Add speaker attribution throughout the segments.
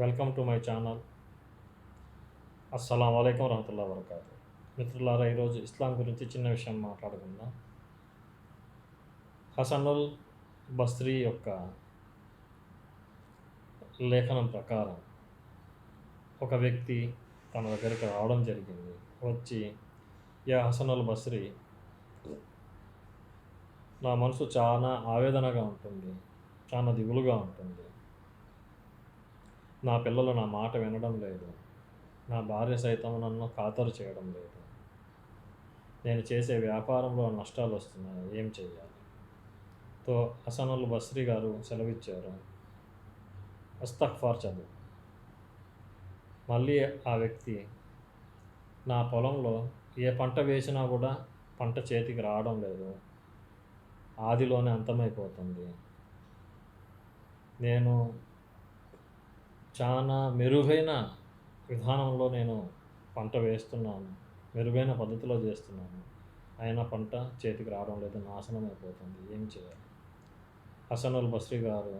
Speaker 1: Welcome to my channel. అస్సలం అయికం వరహతుల్లా వరకాతు. మిత్రులారా, ఈరోజు ఇస్లాం గురించి చిన్న విషయం మాట్లాడుకుందాం. హసనుల్ బస్రీ యొక్క లేఖనం ప్రకారం ఒక వ్యక్తి తన దగ్గరికి రావడం జరిగింది. వచ్చి, యా హసనుల్ బస్రీ, నా మనసు చాలా ఆవేదనగా ఉంటుంది, చాలా దిగులుగా ఉంటుంది. నా పిల్లలు నా మాట వినడం లేదు, నా భార్య సైతం నన్ను ఖాతరు చేయడం లేదు, నేను చేసే వ్యాపారంలో నష్టాలు వస్తున్నాయి, ఏం చేయాలి? తో హసనుల్ బస్రీ గారు సెలవిచ్చారు, అస్తగ్ఫార్ చదువు. మళ్ళీ ఆ వ్యక్తి, నా పొలంలో ఏ పంట వేసినా కూడా పంట చేతికి రావడం లేదు, ఆదిలోనే అంతమైపోతుంది. నేను చాలా మెరుగైన విధానంలో నేను పంట వేస్తున్నాను, మెరుగైన పద్ధతిలో చేస్తున్నాను, అయినా పంట చేతికి రావడం లేదు, నాశనం అయిపోతుంది, ఏం చేయాలి? హసనుల్ బస్రీ గారు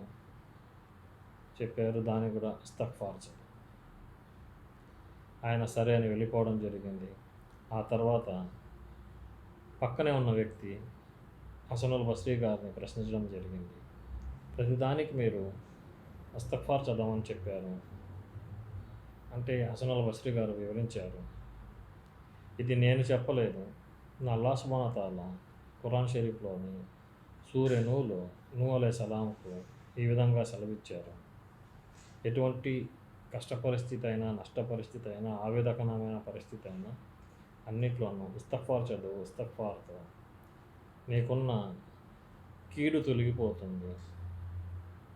Speaker 1: చెప్పారు, దానికి కూడా ఇస్తగ్ఫార్ చదువు. ఆయన సరే అని వెళ్ళిపోవడం జరిగింది. ఆ తర్వాత పక్కనే ఉన్న వ్యక్తి హసనుల్ బస్రీ గారిని ప్రశ్నించడం జరిగింది. ప్రతిదానికి మీరు ఇస్తగ్ఫార్ చదవమని చెప్పారు అంటే హసనుల్ బస్రీ గారు వివరించారు, ఇది నేను చెప్పలేదు, నా అల్లాహ్ సుబ్హానహు వ తఆలా ఖురాన్ షరీఫ్లోని సూరె నూహ్లో నూహ్ అలైహిస్సలాంకు ఈ విధంగా సెలవిచ్చారు, ఎటువంటి కష్ట పరిస్థితి అయినా, నష్ట పరిస్థితి అయినా, ఆవేదకరమైన పరిస్థితి అయినా అన్నిట్లోనూ ఇస్తగ్ఫార్ చదువు. ఇస్తగ్ఫార్తో నీకున్న కీడు తొలగిపోతుంది,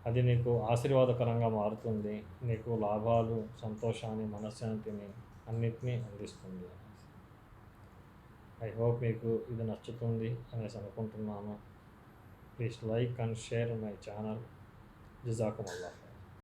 Speaker 1: అది నీకు ఆశీర్వాదకరంగా మారుతుంది, నీకు లాభాలు, సంతోషాన్ని, మనశ్శాంతిని అన్నిటినీ అందిస్తుంది. ఐ హోప్ మీకు ఇది నచ్చుతుంది అనేసి అనుకుంటున్నాను. Please like and share my channel. జజాకుముల్లాహ్.